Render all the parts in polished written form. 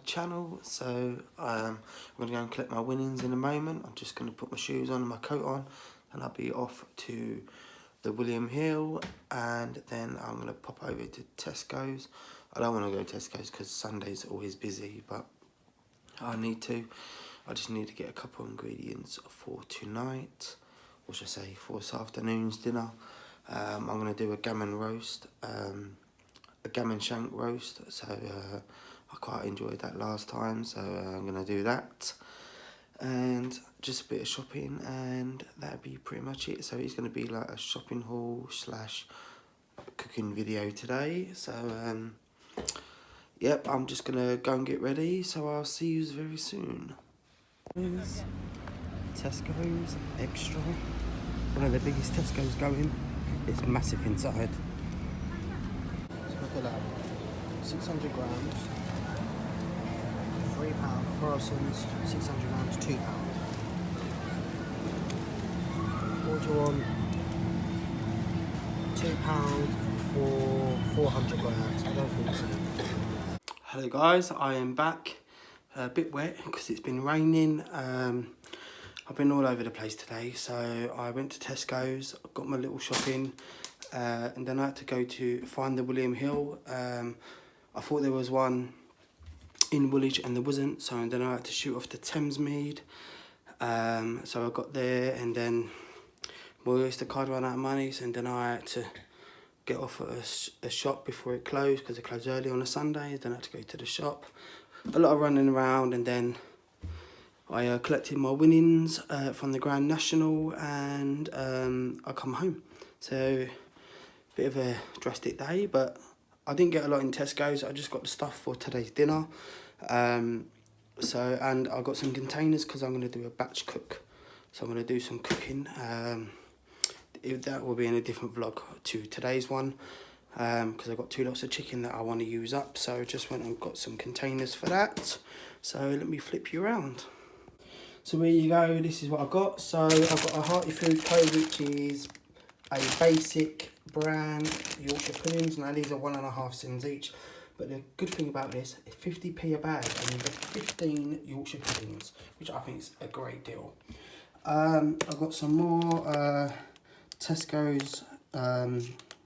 channel. So I'm going to go and collect my winnings in a moment. I'm just going to put my shoes on and my coat on, and I'll be off to the William Hill, and then I'm going to pop over to Tesco's. I don't want to go to Tesco's because Sunday's always busy, but I need to. I just need to get a couple of ingredients for tonight, or should I say for this afternoon's dinner. I'm going to do a gammon roast, a gammon shank roast, so I quite enjoyed that last time, so I'm going to do that. And just a bit of shopping, and that'll be pretty much it. So it's going to be like a shopping haul / cooking video today. So yep, I'm just going to go and get ready, so I'll see you very soon. Tesco's Extra, one of the biggest Tesco's going. It's massive inside. So look at that, 600 grams, £3 croissants, 600 grams, £2. What do you want? £2 for 400 grams. I don't think so. Hello guys, I am back. A bit wet because it's been raining. I've been all over the place today, so I went to Tesco's, got my little shopping, and then I had to go to find the William Hill. I thought there was one in Woolwich and there wasn't, so then I had to shoot off to Thamesmead. So I got there, and then my Oyster card ran out of money, so then I had to get off at a shop before it closed, because it closed early on a Sunday. Then I had to go to the shop. A lot of running around, and then I collected my winnings from the Grand National, and I come home. So bit of a drastic day, but I didn't get a lot in Tesco's. I just got the stuff for today's dinner. And I got some containers because I'm going to do a batch cook. So I'm going to do some cooking. That will be in a different vlog to today's one, because I've got 2 lots of chicken that I want to use up. So I just went and got some containers for that. So let me flip you around. So there you go, this is what I got. So I've got a Hearty Food Co, which is a basic brand Yorkshire puddings. Now these are 1.5 cents each, but the good thing about this is 50p a bag, and you get 15 Yorkshire puddings, which I think is a great deal. I've got some more Tesco's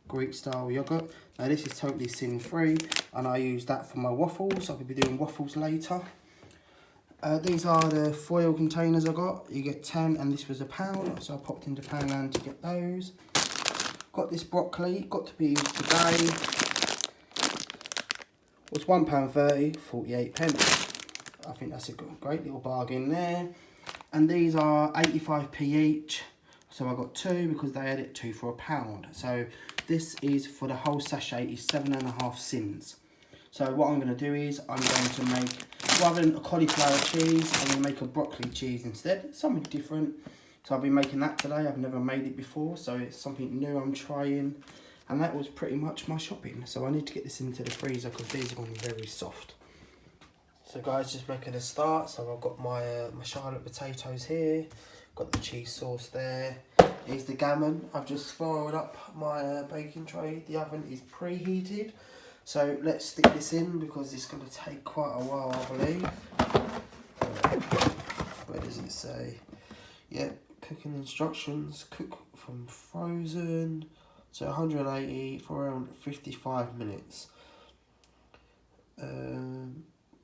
Greek style yogurt. Now this is totally sin free, and I use that for my waffles. I could be doing waffles later. These are the foil containers I got. You get 10, and this was £1, so I popped into Poundland to get those. Got this broccoli, got to be used today. It was £1.30, 48 pence. I think that's a great little bargain there. And these are 85p each. So I got 2 because they had it 2 for £1. So this is for the whole sachet is 7.5 cents. So what I'm going to do is I'm going to make, rather than a cauliflower cheese, I'm going to make a broccoli cheese instead. Something different. So I'll be making that today. I've never made it before, so it's something new I'm trying. And that was pretty much my shopping. So I need to get this into the freezer because these are going to be very soft. So guys, just making a start. So I've got my my Charlotte potatoes here. Got the cheese sauce there. Here's the gammon. I've just fired up my baking tray. The oven is preheated. So let's stick this in because it's going to take quite a while, I believe. Where does it say? Yep, cooking instructions. Cook from frozen. So 180 for around 55 minutes.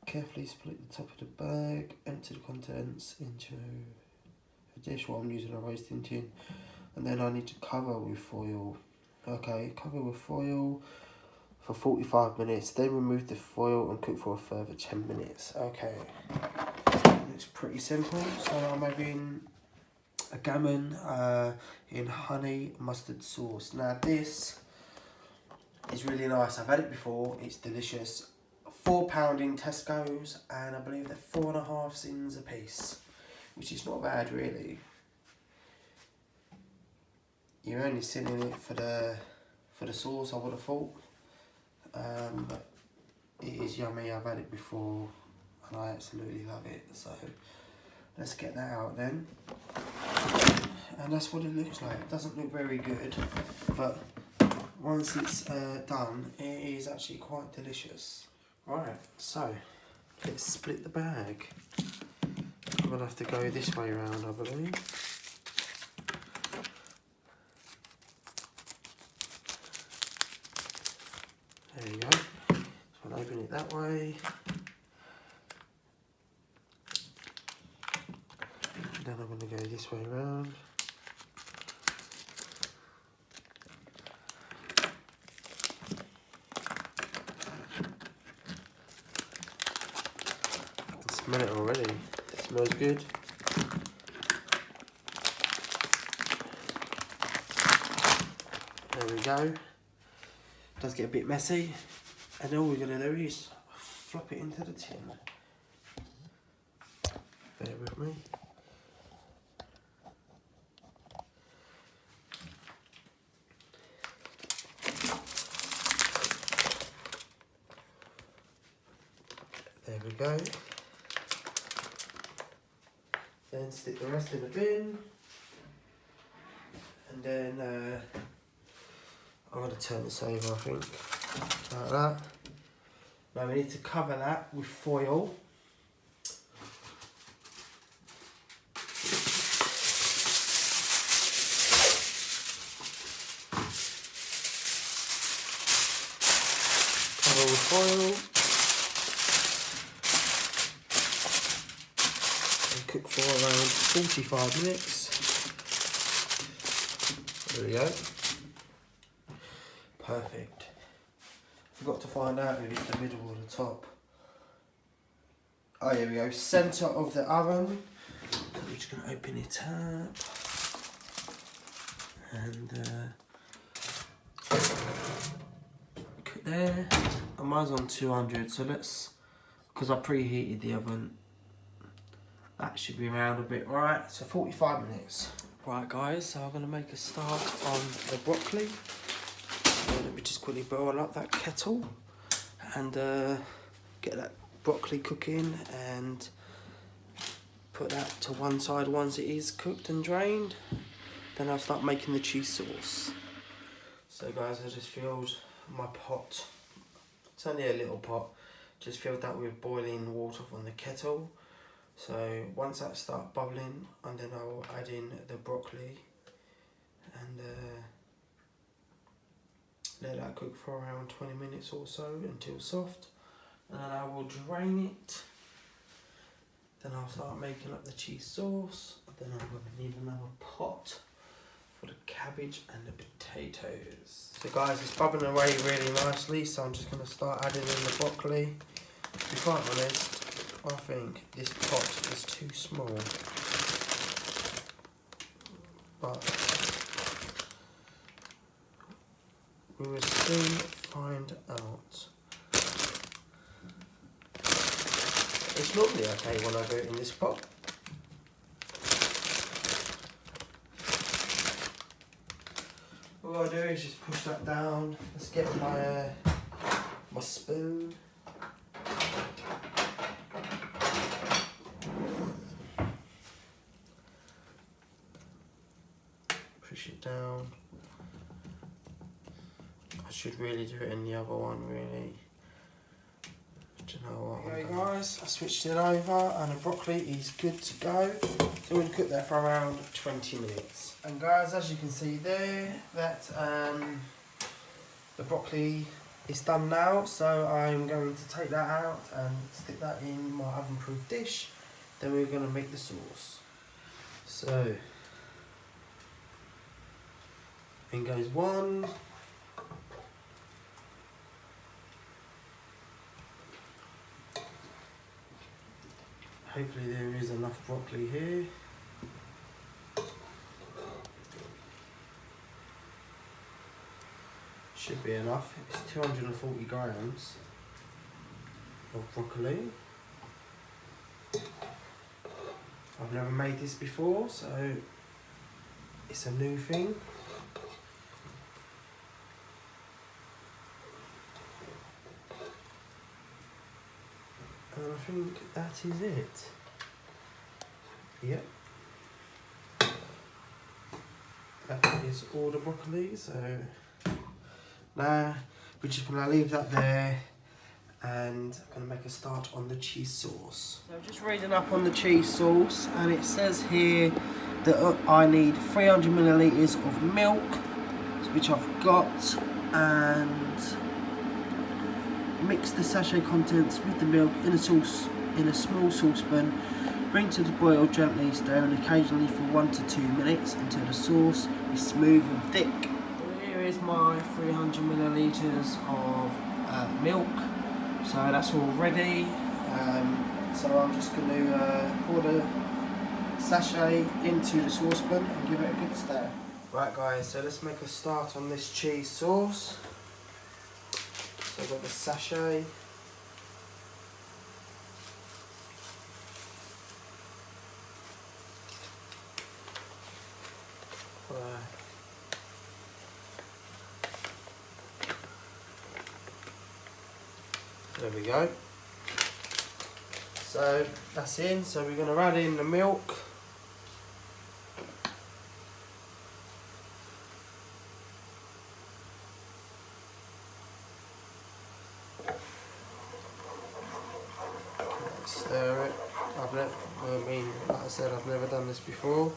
Carefully split the top of the bag. Empty the contents into a dish. What I'm using a roasting tin. And then I need to cover with foil. Okay, cover with foil for 45 minutes, then remove the foil and cook for a further 10 minutes. Okay, it's pretty simple. So I'm making a gammon in honey mustard sauce. Now this is really nice. I've had it before, it's delicious. £4 in Tesco's, and I believe they're 4.5 cents a piece, which is not bad really. You're only selling it for the sauce, I would have thought. But it is yummy. I've had it before and I absolutely love it. So let's get that out then. And that's what it looks like. It doesn't look very good, but once it's done, it is actually quite delicious. Right, so Let's split the bag. I'm gonna have to go this way around, I believe. There you go. So I'll open it that way. And then I'm gonna go this way around. I can smell it already. It smells good. There we go. Does get a bit messy, and all we're going to do is flop it into the tin. Bear with me. There we go. Then stick the rest in the bin, and then I'm going to turn this over, I think, like that. Now we need to cover that with foil. Cover with foil. And cook for around 45 minutes. There we go. Perfect. Forgot to find out if it's the middle or the top. Oh, here we go. Centre of the oven. So we're just going to open it up. And cook there. And mine's on 200, so let's, because I preheated the oven, that should be around a bit. Right, so 45 minutes. Right guys, so I'm going to make a start on the broccoli. Let me just quickly boil up that kettle and get that broccoli cooking and put that to one side once it is cooked and drained. Then I'll start making the cheese sauce. So guys, I just filled my pot. It's only a little pot. Just filled that with boiling water from the kettle. So once that starts bubbling, and then I'll add in the broccoli and let that cook for around 20 minutes or so until soft, and then I will drain it. Then I'll start making up the cheese sauce. Then I'm going to need another pot for the cabbage and the potatoes. So guys, it's bubbling away really nicely, so I'm just going to start adding in the broccoli. To be quite honest, I think this pot is too small, but we will soon find out. It's normally okay when I do it in this pot. All I do is just push that down. Let's get my my spoon. Push it down. I should really do it in the other one, really. Do you know what? Okay guys, I switched it over and the broccoli is good to go. So we're going to cook that for around 20 minutes. And guys, as you can see there, that the broccoli is done now. So I'm going to take that out and stick that in my oven-proof dish. Then we're going to make the sauce. So, in goes one. Hopefully there is enough broccoli here. Should be enough. It's 240 grams of broccoli. I've never made this before, so it's a new thing. And I think that is it. Yep. That is all the broccoli, so now we're just going to leave that there and I'm going to make a start on the cheese sauce. So I'm just reading up on the cheese sauce, and it says here that I need 300 millilitres of milk, which I've got, and mix the sachet contents with the milk in a small saucepan. Bring to the boil gently, stirring occasionally for 1 to 2 minutes until the sauce is smooth and thick. So here is my 300 millilitres of milk. So that's all ready. So I'm just going to pour the sachet into the saucepan and give it a good stir. Right guys, so let's make a start on this cheese sauce. So I've got the sachet. There we go. So that's in, so we're going to add in the milk. Stir it. Like I said, I've never done this before.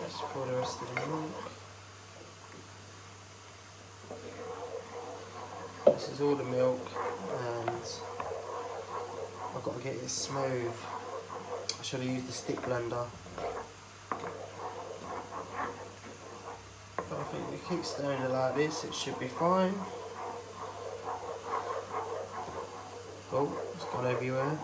Let's pour the rest of the milk. This is all the milk, and I've got to get it smooth. I should have used the stick blender. But I think we keep stirring it like this, it should be fine. Oh, it's gone everywhere.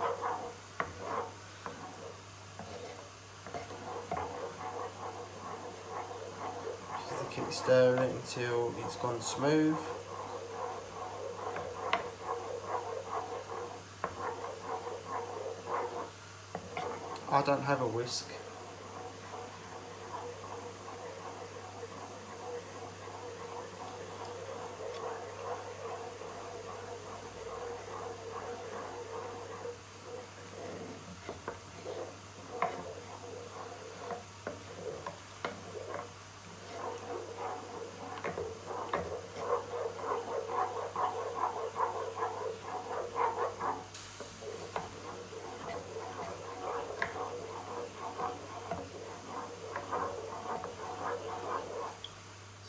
Just keep stirring it until it's gone smooth. I don't have a whisk.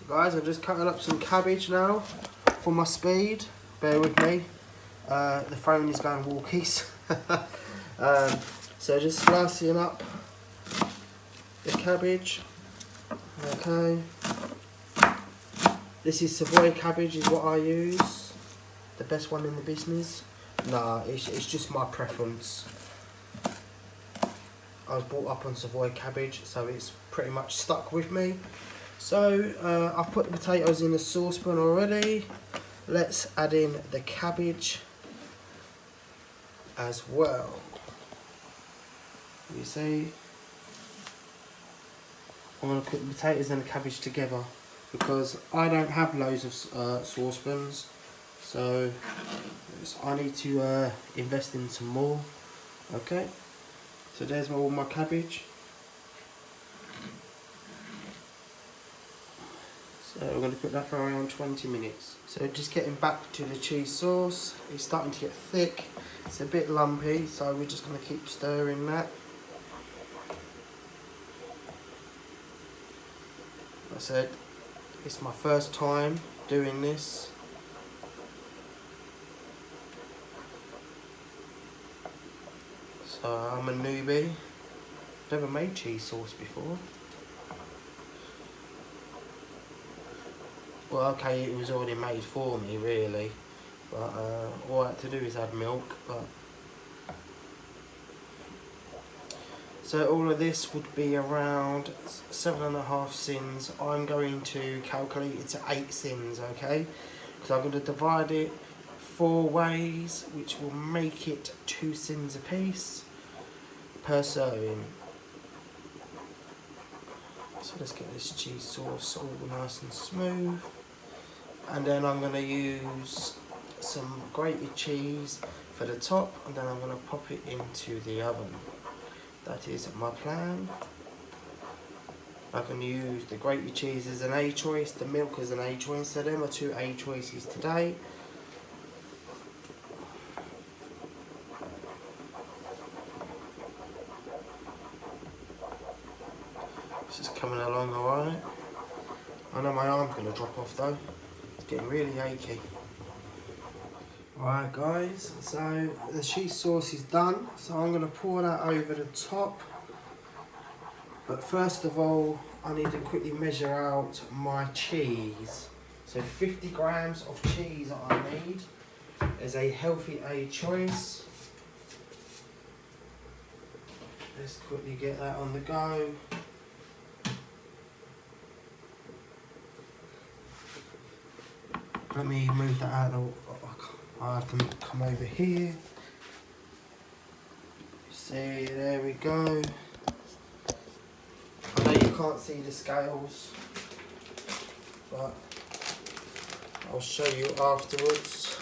Guys, I'm just cutting up some cabbage now for my speed. Bear with me. The phone is going walkies. So just slicing up the cabbage. Okay. This is Savoy cabbage is what I use. The best one in the business. Nah, it's just my preference. I was brought up on Savoy cabbage, so it's pretty much stuck with me. So I've put the potatoes in the saucepan already. Let's add in the cabbage as well. You see, I'm going to put the potatoes and the cabbage together because I don't have loads of saucepans, so I need to invest in some more. Okay, so there's all my cabbage. So we're going to put that for around 20 minutes. So just getting back to the cheese sauce. It's starting to get thick. It's a bit lumpy, so we're just going to keep stirring that. Like I said, it's my first time doing this. So I'm a newbie. Never made cheese sauce before. Well, okay, it was already made for me, really, but all I had to do is add milk. But so all of this would be around 7.5 sins. I'm going to calculate it to 8 sins, okay? Because I'm going to divide it 4 ways, which will make it 2 sins a piece per serving. So let's get this cheese sauce all nice and smooth. And then I'm going to use some grated cheese for the top, and then I'm going to pop it into the oven. That is my plan. I can use the grated cheese as an A choice, the milk as an A choice, so them are 2 A choices today. This is coming along alright. I know my arm's going to drop off though, it's getting really achy. Alright guys, so the cheese sauce is done, so I'm going to pour that over the top. But first of all, I need to quickly measure out my cheese. So 50 grams of cheese that I need is a healthy A choice. Let's quickly get that on the go. Let me move that out. I have to come over here. See, there we go. I know you can't see the scales, but I'll show you afterwards.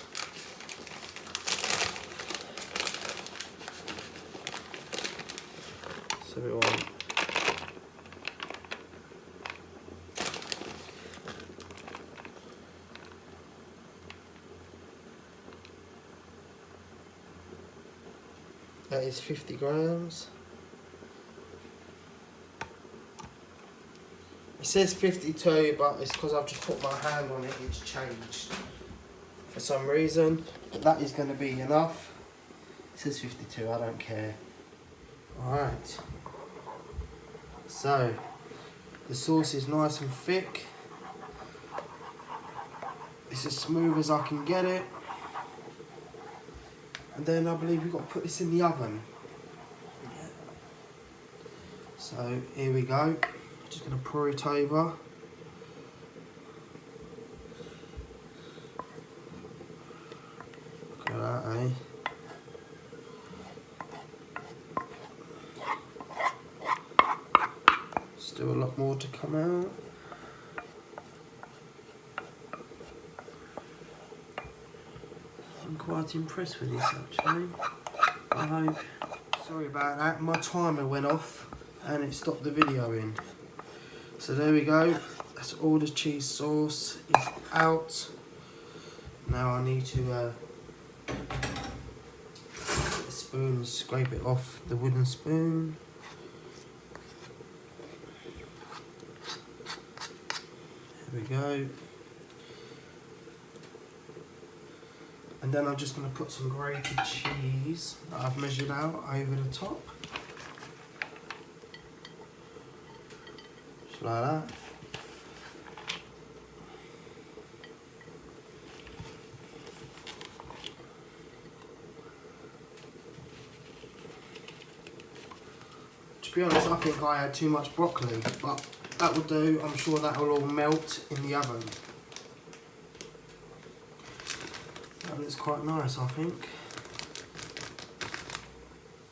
So we want that is 50 grams. It says 52, but it's because I've just put my hand on it, it's changed for some reason. But that is going to be enough. It says 52, I don't care. Alright. So, the sauce is nice and thick. It's as smooth as I can get it. And then I believe we've got to put this in the oven. So, here we go. Just going to pour it over. Look at that, eh? Still a lot more to come out. I'm quite impressed with this actually. I hope. Sorry about that, my timer went off and it stopped the video in. So there we go, that's all the cheese sauce is out. Now I need to get a spoon and scrape it off the wooden spoon. There we go. And then I'm just going to put some grated cheese that I've measured out over the top. Just like that. To be honest, I think I had too much broccoli, but that will do. I'm sure that will all melt in the oven. That looks quite nice, I think.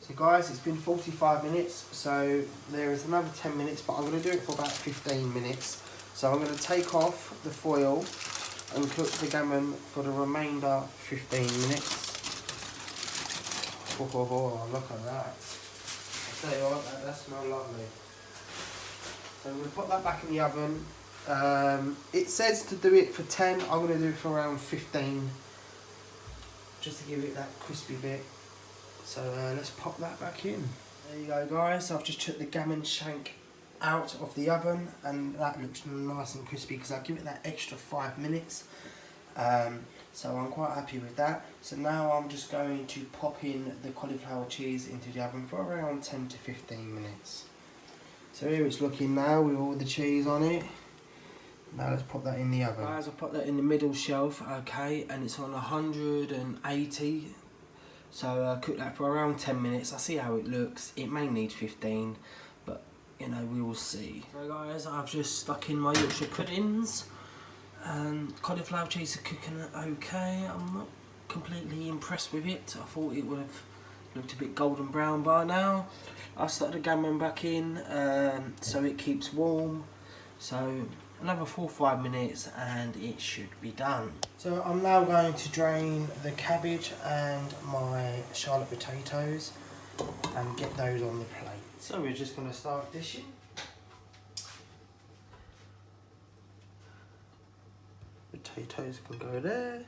So guys, it's been 45 minutes, so there is another 10 minutes, but I'm going to do it for about 15 minutes. So I'm going to take off the foil and cook the gammon for the remainder 15 minutes. Oh, look at that. I'll tell you what, that smells lovely. So I'm going to put that back in the oven. It says to do it for 10, I'm going to do it for around 15. Just to give it that crispy bit. So let's pop that back in. There you go guys, I've just took the gammon shank out of the oven and that looks nice and crispy because I give it that extra 5 minutes. So I'm quite happy with that. So now I'm just going to pop in the cauliflower cheese into the oven for around 10 to 15 minutes. So here it's looking now with all the cheese on it. Now let's pop that in the oven. Guys, I've put that in the middle shelf, okay, and it's on 180. So cook that for around 10 minutes. I see how it looks. It may need 15, but you know, we will see. So guys, I've just stuck in my Yorkshire puddings. And cauliflower cheese is cooking okay. I'm not completely impressed with it. I thought it would have looked a bit golden brown by now. I stuck the gammon back in so it keeps warm. So another 4 or 5 minutes and it should be done. So I'm now going to drain the cabbage and my Charlotte potatoes and get those on the plate. So we're just going to start dishing. Potatoes can go there.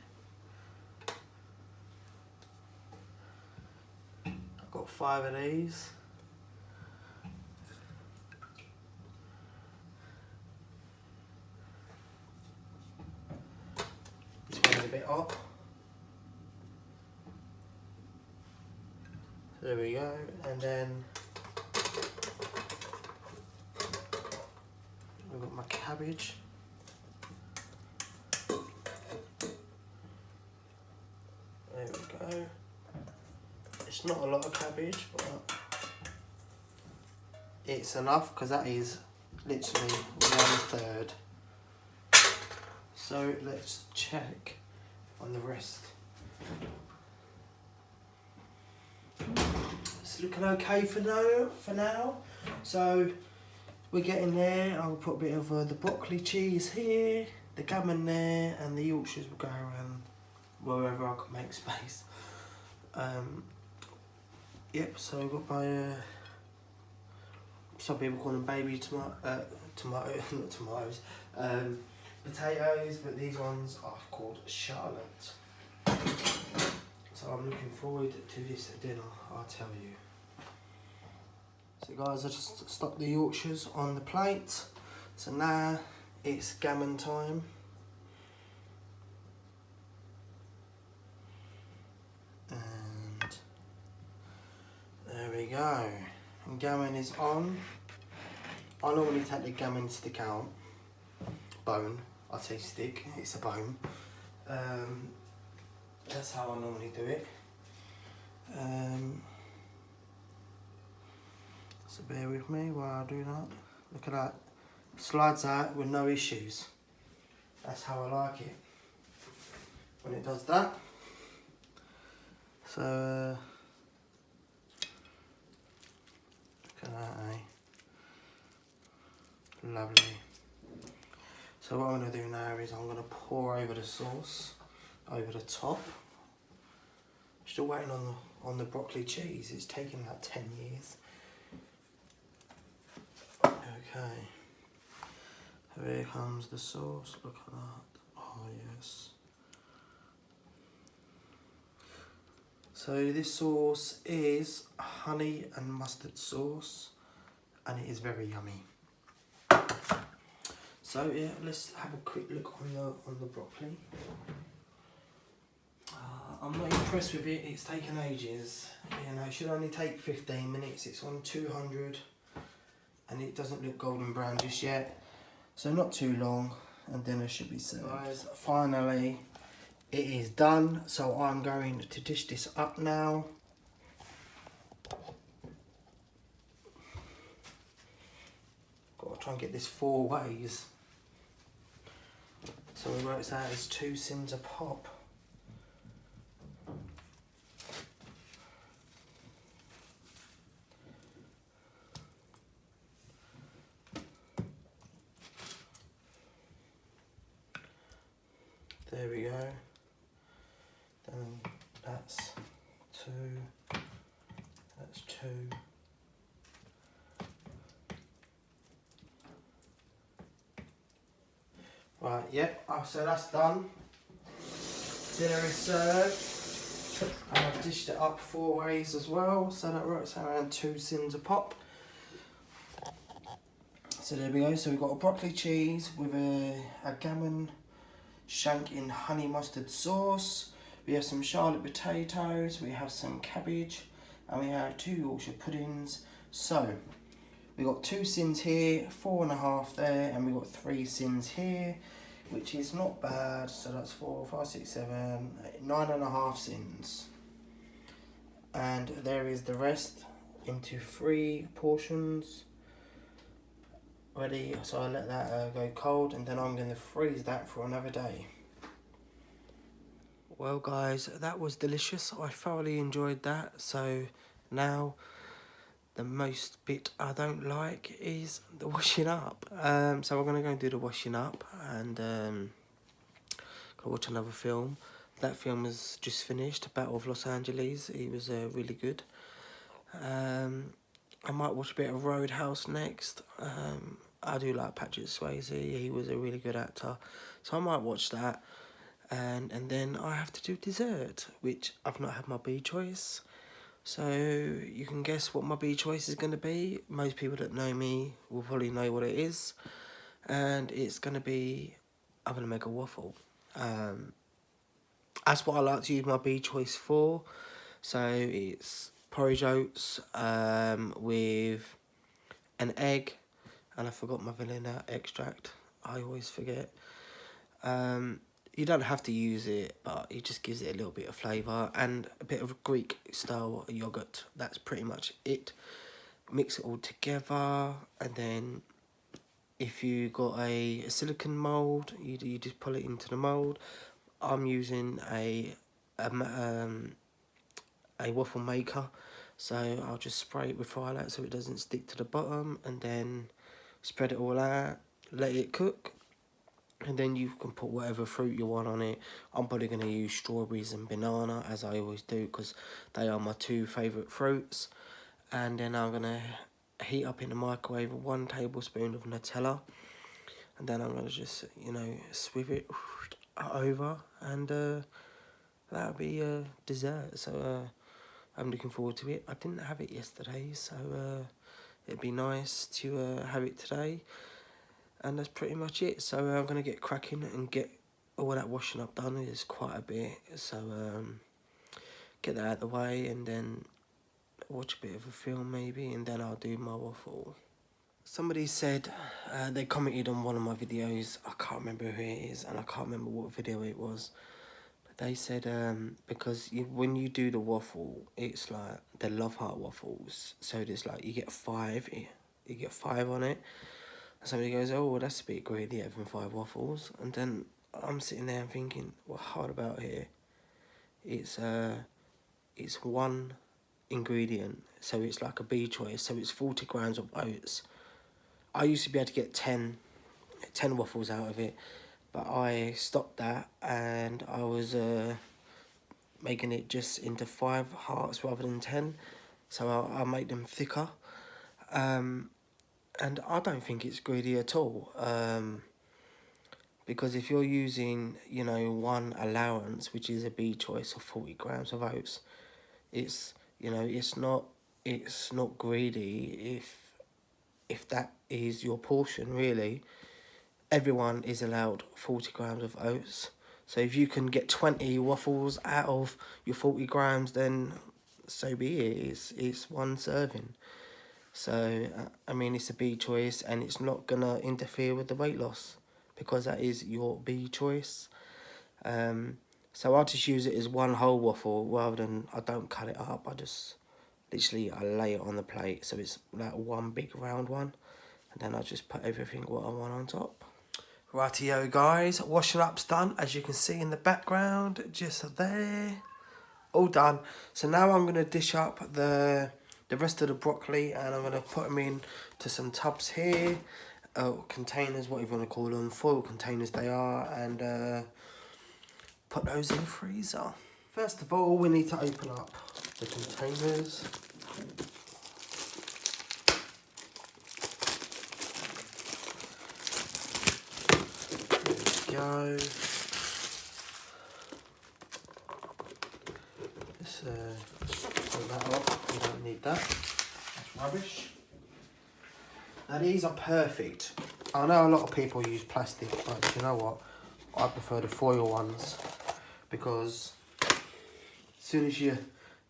I've got 5 of these. This one's a bit up. There we go, and then we've got my cabbage. There we go. It's not a lot of cabbage, but it's enough because that is literally 1/3. So let's check on the rest. It's looking okay for now. So we're getting there. I'll put a bit of the broccoli cheese here, the gammon there, and the Yorkshires will go around wherever I can make space. Yep, so I've got my, some people call them baby not tomatoes, potatoes, but these ones are called Charlotte. So I'm looking forward to this dinner, I'll tell you. So guys, I just stuck the Yorkshires on the plate. So now it's gammon time. And there we go. And gammon is on. I normally take the gammon stick out. Bone. I say stick, it's a bone. That's how I normally do it. So bear with me while I do that. Look at that. Slides out with no issues. That's how I like it. When it does that. So look at that, eh? Lovely. So what I'm going to do now is I'm going to pour over the sauce over the top. Still waiting on the broccoli cheese. It's taken like 10 years. Okay. Here comes the sauce. Look at that. Oh yes. So this sauce is honey and mustard sauce, and it is very yummy. So yeah, let's have a quick look on the broccoli. I'm not impressed with it. It's taken ages. You know, it should only take 15 minutes. It's on 200, and it doesn't look golden brown just yet. So not too long, and dinner should be served. Guys, finally, it is done. So I'm going to dish this up now. Got to try and get this 4 ways. So it works out as 2 sins a pop. There we go. Then that's 2. That's 2. Right, yep, so that's done. Dinner is served. And I've dished it up 4 ways as well, so that works out around 2 sins a pop. So there we go, so we've got a broccoli cheese with a gammon shank in honey mustard sauce. We have some Charlotte potatoes, we have some cabbage, and we have 2 Yorkshire puddings. So we got 2 sins here, 4.5 there, and we got 3 sins here, which is not bad. So that's 4, 5, 6, 7, 8, 9.5 sins. And there is the rest into 3 portions. Ready, so I let that go cold, and then I'm going to freeze that for another day. Well guys, that was delicious. I thoroughly enjoyed that. So now the most bit I don't like is the washing up. So we're gonna go and do the washing up and go watch another film. That film has just finished, Battle of Los Angeles. It was really good. I might watch a bit of Roadhouse next. I do like Patrick Swayze. He was a really good actor, so I might watch that. And then I have to do dessert, which I've not had my B choice. So you can guess what my B choice is going to be. Most people that know me will probably know what it is. And it's going to be, I'm going to make a waffle. That's what I like to use my B choice for. So it's porridge oats with an egg. And I forgot my vanilla extract. I always forget. You don't have to use it, but it just gives it a little bit of flavour. And a bit of Greek style yoghurt. That's pretty much it. Mix it all together. And then if you got a silicone mould, you just pull it into the mould. I'm using a waffle maker. So I'll just spray it with Firelight so it doesn't stick to the bottom. And then spread it all out. Let it cook. And then you can put whatever fruit you want on it. I'm probably going to use strawberries and banana, as I always do, because they are my two favourite fruits. And then I'm going to heat up in the microwave 1 tablespoon of Nutella. And then I'm going to just, you know, swivel it over. And that'll be dessert. So I'm looking forward to it. I didn't have it yesterday, so it'd be nice to have it today. And that's pretty much it. So I'm going to get cracking and get all that washing up done. It's quite a bit. So get that out of the way and then watch a bit of a film maybe. And then I'll do my waffle. Somebody said, they commented on one of my videos. I can't remember who it is and I can't remember what video it was. But they said because when you do the waffle, it's like the Love Heart waffles. So there's like, you get 5. You get 5 on it. Somebody goes, oh, well, that's a bit greedy having 5 waffles. And then I'm sitting there and thinking, well, what about here? It's 1 ingredient, so it's like a B choice. So it's 40 grams of oats. I used to be able to get 10 waffles out of it, but I stopped that and I was making it just into 5 hearts rather than 10. So I'll make them thicker. And I don't think it's greedy at all, because if you're using, you know, 1 allowance, which is a B choice of 40 grams of oats, it's, you know, it's not greedy if that is your portion, really. Everyone is allowed 40 grams of oats. So if you can get 20 waffles out of your 40 grams, then so be it. It's 1 serving. So, I mean, it's a B choice and it's not going to interfere with the weight loss because that is your B choice. So I'll just use it as 1 whole waffle rather than, I don't cut it up. I just, literally, I lay it on the plate. So it's like 1 big round one. And then I just put everything what I want on top. Rightio guys, washing up's done. As you can see in the background, just there. All done. So now I'm going to dish up the rest of the broccoli and I'm going to put them in to some tubs here, containers, whatever you want to call them, foil containers they are, and put those in the freezer. First of all, we need to open up the containers. There we go. Let's pull that off. We don't need that. That's rubbish. Now these are perfect. I know a lot of people use plastic, but you know what? I prefer the foil ones because as soon as you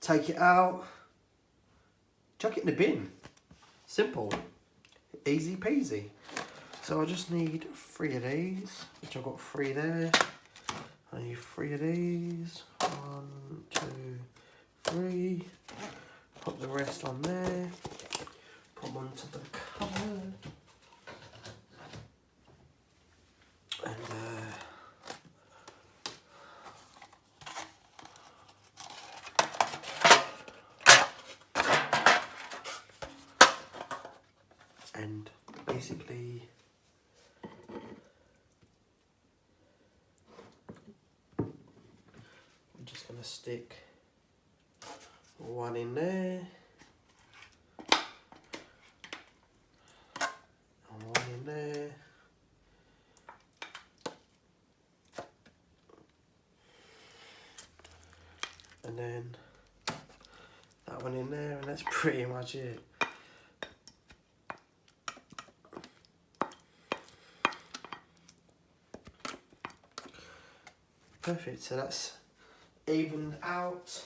take it out, chuck it in the bin. Simple. Easy peasy. So I just need 3 of these, which I've got 3 there. I need 3 of these. 1, 2, 3. Put the rest on there. Put them onto the cupboard. And gonna stick one in there, and one in there. And then that one in there, and that's pretty much it. Perfect, so that's evened out.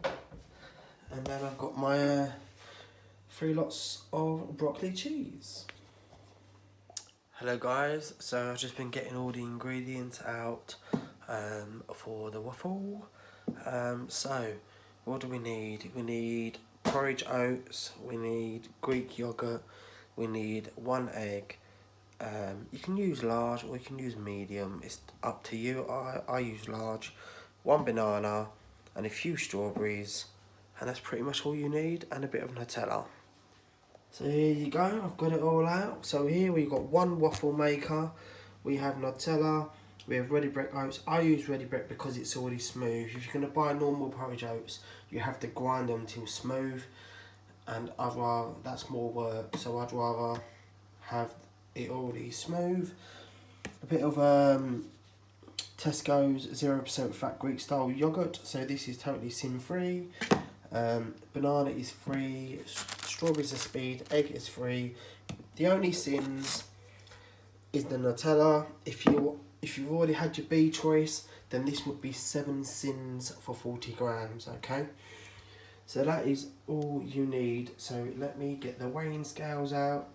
And then I've got my 3 lots of broccoli cheese. Hello guys, so I've just been getting all the ingredients out for the waffle. So what do we need? We need porridge oats, we need Greek yogurt, we need 1 egg. You can use large or you can use medium, it's up to you. I use large. 1 banana and a few strawberries, and that's pretty much all you need, and a bit of Nutella. So here you go, I've got it all out. So here we've got 1 waffle maker, we have Nutella, we have ready bread oats. I use ready bread because it's already smooth. If you're going to buy normal porridge oats, you have to grind them till smooth, and that's more work, so I'd rather have it already smooth. A bit of Tesco's 0% fat Greek style yogurt, so this is totally sin free. Banana is free, strawberries are speed, egg is free. The only sins is the Nutella. If you've already had your B choice, then this would be 7 sins for 40 grams, okay? So that is all you need. So let me get the weighing scales out,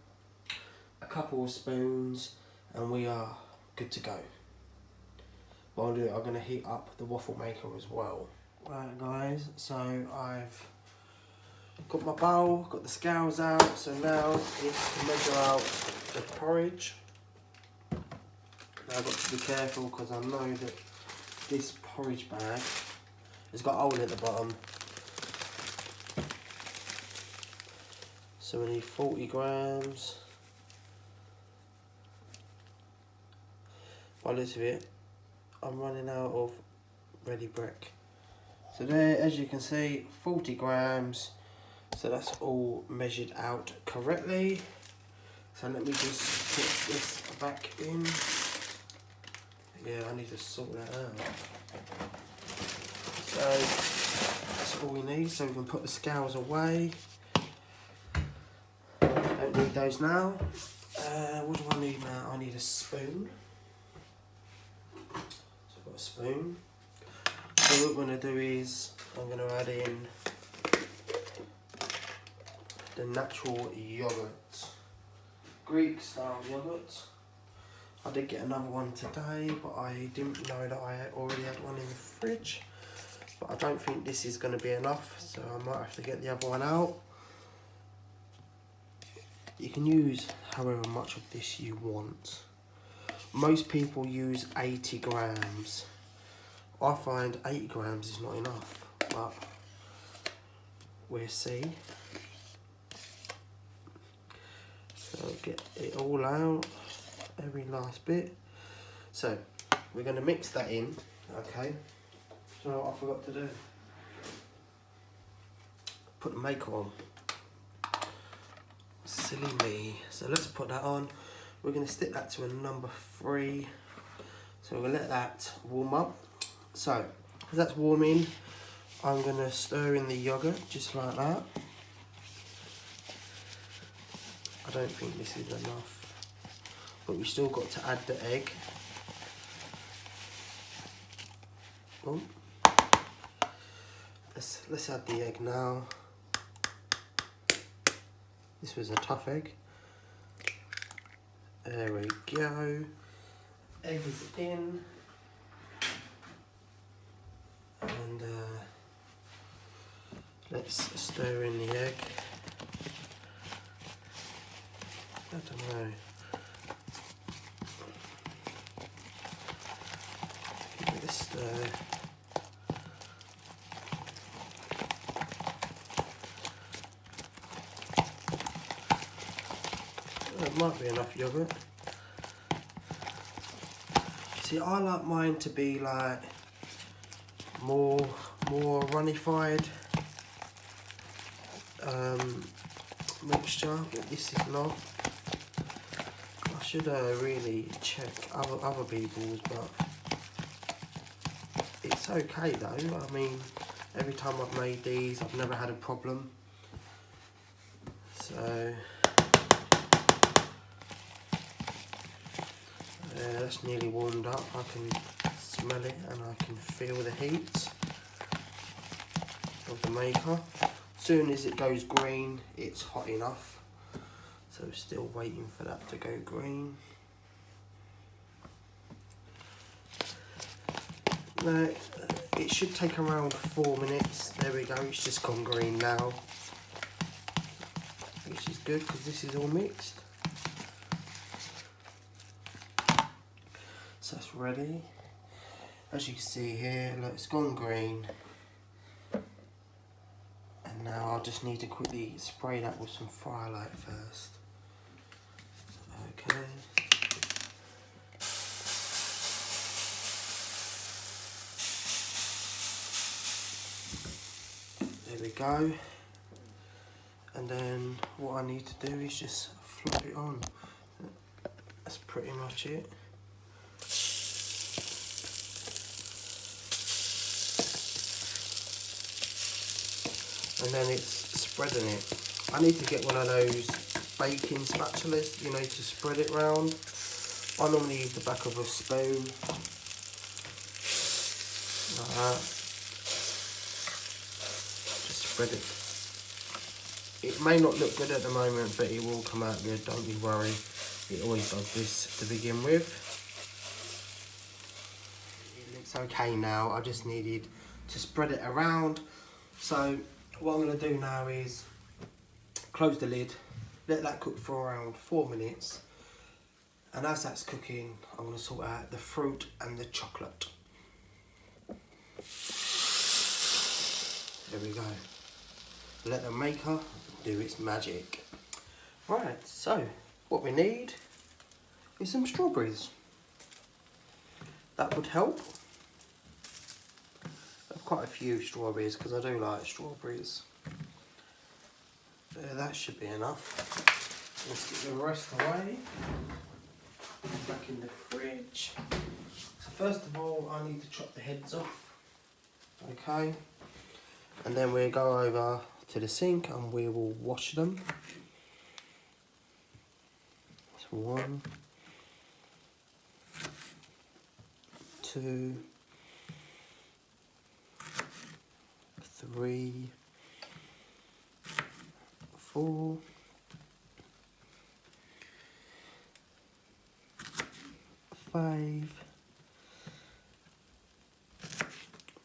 a couple of spoons, and we are good to go. While I'm going to heat up the waffle maker as well. Right guys, so I've got my bowl, got the scales out, so now it's to measure out the porridge. Now I've got to be careful because I know that this porridge bag has got a hole at the bottom. So we need 40 grams. By the looks of it, I'm running out of ready brick. So there, as you can see, 40 grams. So that's all measured out correctly. So let me just put this back in. Yeah, I need to sort that out. So that's all we need. So we can put the scales away. Don't need those now. What do I need now? I need a spoon. So I've got a spoon. So what we're going to do is I'm going to add in the natural yogurt, Greek style yogurt. I did get another one today, but I didn't know that I already had one in the fridge. But I don't think this is going to be enough, so I might have to get the other one out. You can use however much of this you want. Most people use 80 grams. I find 80 grams is not enough, but we'll see. So get it all out, every last bit. So we're going to mix that in, okay? So what I forgot to do, put the maker on. Silly me. So let's put that on. We're going to stick that to a number 3. So we're going to let that warm up. So as that's warming, I'm going to stir in the yogurt just like that. I don't think this is enough, but we still got to add the egg. Oh. Let's add the egg now. This was a tough egg. There we go. Egg is in. And let's stir in the egg. I don't know. Give it a stir. That might be enough yogurt. See, I like mine to be like more runnified mixture, but this is not. I should really check other people's, but it's okay though. I mean, every time I've made these, I've never had a problem. So that's nearly warmed up. I can smell it and I can feel the heat of the maker. As soon as it goes green, it's hot enough. So we're still waiting for that to go green. Now, it should take around 4 minutes. There we go, it's just gone green now. Which is good because this is all mixed. So it's ready. As you can see here, look, it's gone green. And now I'll just need to quickly spray that with some firelight first. Okay. There we go. And then what I need to do is just flop it on. That's pretty much it. And then it's spreading it. I need to get one of those baking spatulas, you know, to spread it round. I normally use the back of a spoon, like that. Just spread it. It may not look good at the moment, but it will come out good, don't you worry. It always does this to begin with. It looks okay now, I just needed to spread it around. So what I'm going to do now is close the lid, let that cook for around 4 minutes, and as that's cooking I'm going to sort out the fruit and the chocolate. There we go. Let the maker do its magic. Right, so what we need is some strawberries. That would help. Quite a few strawberries because I do like strawberries. That should be enough. Let's get the rest away. Back in the fridge. So first of all, I need to chop the heads off. Okay. And then we'll go over to the sink and we will wash them. So 1, 2, 3, 4, 5,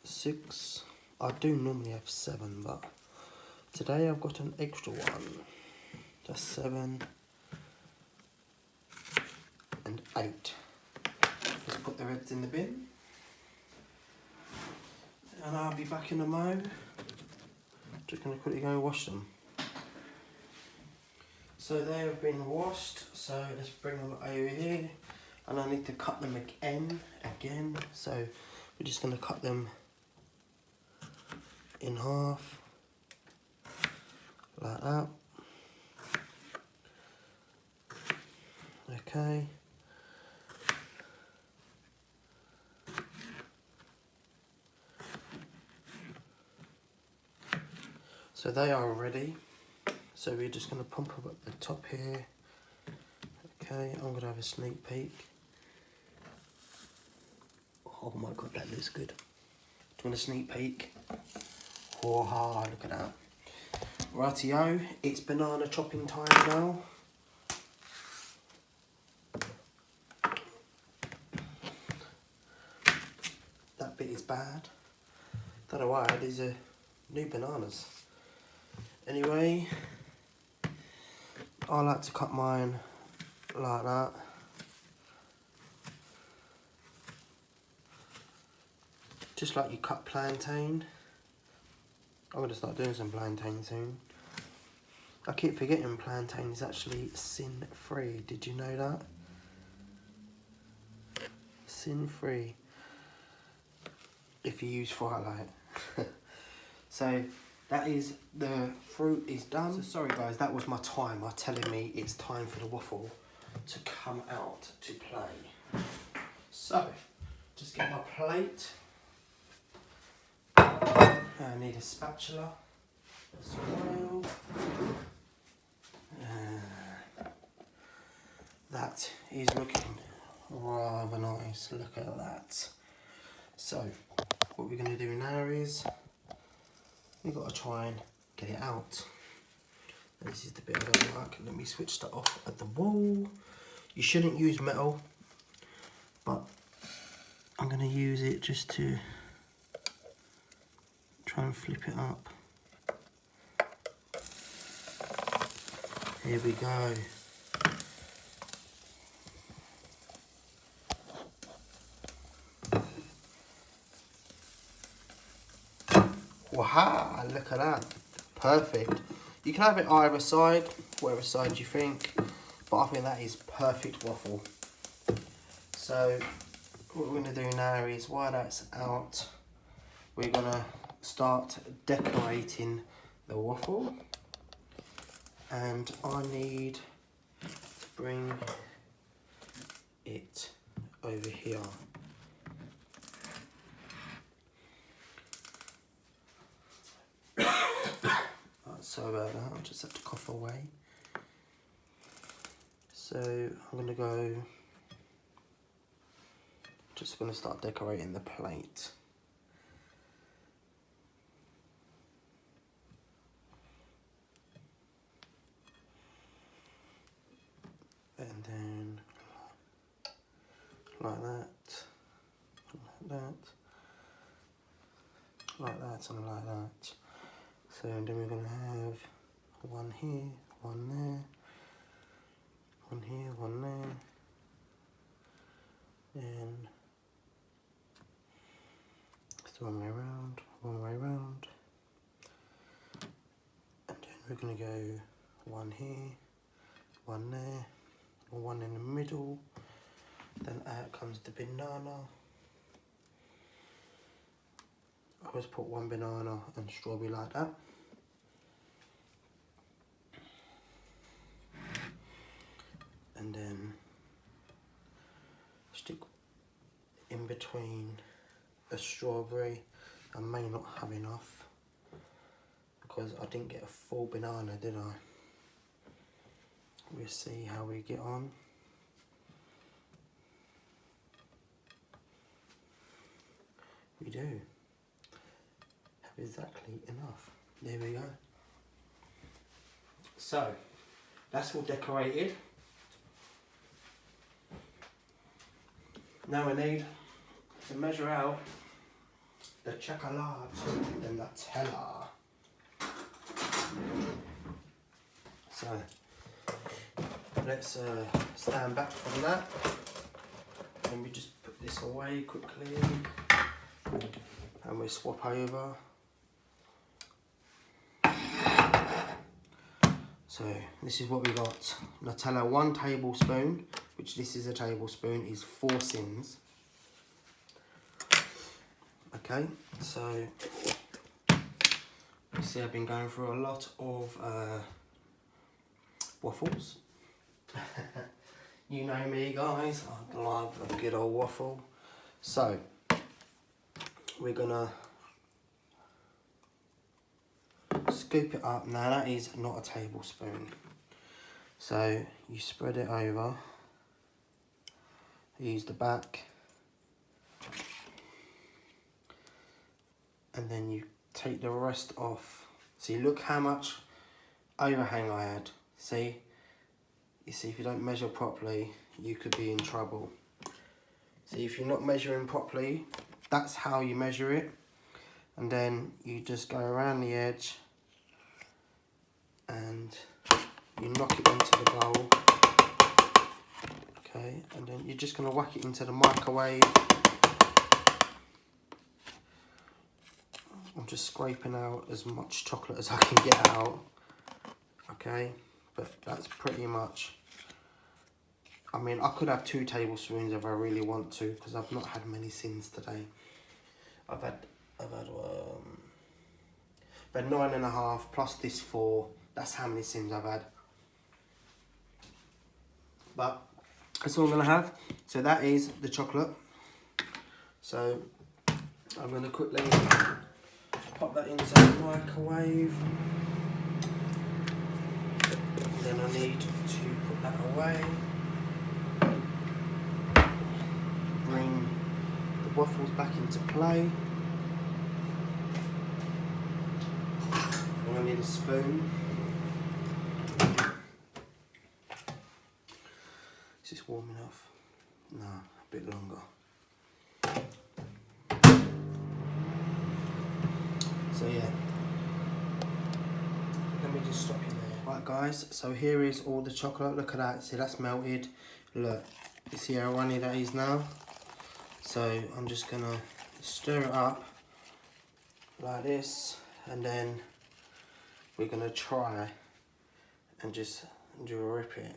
6. I do normally have 7, but today I've got an extra one. That's 7 and 8. Let's put the reds in the bin. And I'll be back in a mo. Just going to quickly go and wash them. So they have been washed, so let's bring them over here. And I need to cut them again. So we're just going to cut them in half, like that. Okay. So they are ready. So we're just going to pump up at the top here. Okay, I'm going to have a sneak peek. Oh my god, that looks good. Do you want a sneak peek? Oh, look at that. Rightio, it's banana chopping time now. That bit is bad. Don't know why, these are new bananas. Anyway, I like to cut mine like that. Just like you cut plantain. I'm going to start doing some plantain soon. I keep forgetting plantain is actually sin-free. Did you know that? Sin-free. if you use Firelight. So that is, the fruit is done. So sorry guys, that was my timer telling me it's time for the waffle to come out to play. So, just get my plate. I need a spatula as well. That is looking rather nice, look at that. So, what we're going to do now is, we've got to try and get it out. This is the bit I don't like. Let me switch that off at the wall. You shouldn't use metal, but I'm going to use it just to try and flip it up. Here we go. Wow, look at that. Perfect. You can have it either side, whatever side you think, but I think that is perfect waffle. So what we're going to do now is, while that's out, we're going to start decorating the waffle. And I need to bring it over here. Sorry about that, I'll just have to cough away. So I'm going to go, just going to start decorating the plate. And then like that, like that, and like that. So then we're going to have one here, one there, one here, one there, and it's one way around, one way around, and then we're going to go one here, one there, one in the middle, then out comes the banana. I always put one banana and strawberry like that. And then stick in between a strawberry. I may not have enough because I didn't get a full banana, did I? We'll see how we get on. We do have exactly enough. There we go. So that's all decorated. Now we need to measure out the chocolate and Nutella. So let's stand back from that, and we just put this away quickly, and we swap over. So this is what we got. Nutella, 1 tablespoon, which this is a tablespoon, is 4 sins. Okay, so you see I've been going through a lot of waffles. You know me guys, I love a good old waffle. So we're gonna scoop it up. Now that is not a tablespoon. So you spread it over, use the back, and then you take the rest off. See, look how much overhang I had. See? You see, if you don't measure properly, you could be in trouble. See, if you're not measuring properly, that's how you measure it. And then you just go around the edge and you knock it into the bowl. Okay, and then you're just gonna whack it into the microwave. I'm just scraping out as much chocolate as I can get out. Okay, but that's pretty much, I mean, I could have 2 tablespoons if I really want to, because I've not had many sins today. I've had 9.5 plus this 4. That's how many Sims I've had. But that's all I'm gonna have. So that is the chocolate. So I'm gonna quickly pop that into the microwave. Then I need to put that away. Bring the waffles back into play. I'm gonna need a spoon. Is this warm enough? No, a bit longer. So yeah, let me just stop you there. Right guys, so here is all the chocolate. Look at that, see that's melted. Look, you see how runny that is now? So I'm just gonna stir it up like this, and then we're gonna try and just drip it.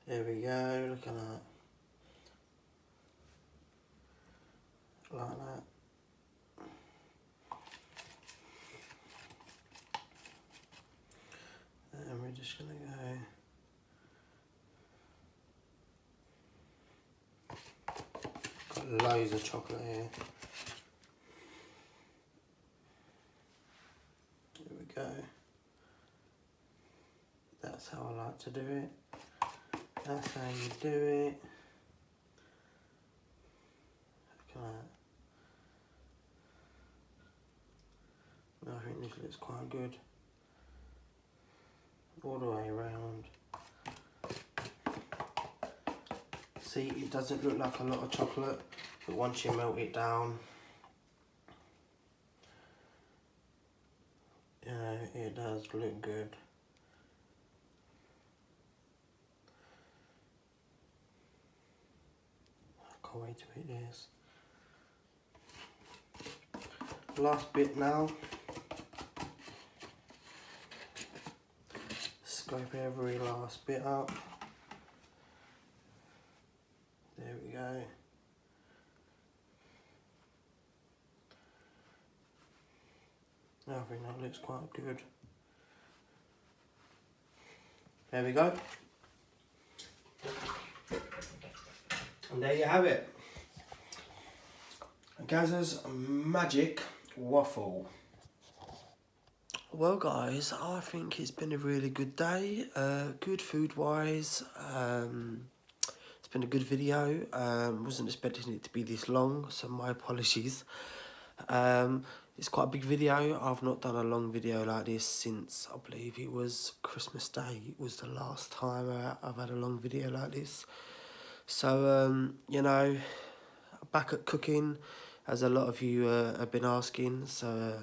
There we go, look at that. Like that. And we're just gonna go. Got loads of chocolate here. There we go. That's how I like to do it. That's how you do it. Look at that. I think this looks quite good. All the way around. See, it doesn't look like a lot of chocolate, but once you melt it down, you know, it does look good. I can't wait to eat this. Last bit now. Scrape every last bit up. There we go. I think that looks quite good. There we go. And there you have it. Gazza's magic waffle. Well guys, I think it's been a really good day, good food wise, it's been a good video, wasn't expecting it to be this long, so my apologies. It's quite a big video. I've not done a long video like this since, I believe it was Christmas Day. It was the last time I've had a long video like this. So, you know, back at cooking, as a lot of you have been asking, so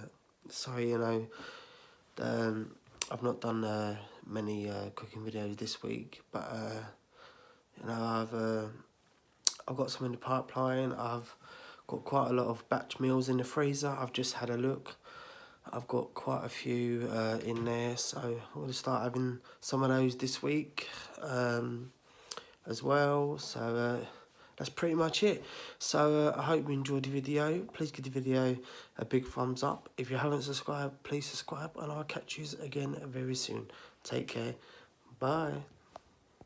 sorry, you know, I've not done many cooking videos this week, but you know, I've got some in the pipeline. I've got quite a lot of batch meals in the freezer. I've just had a look. I've got quite a few in there, so I'm going to start having some of those this week as well. So that's pretty much it. So I hope you enjoyed the video. Please give the video a big thumbs up. If you haven't subscribed, please subscribe, and I'll catch you again very soon. Take care. Bye.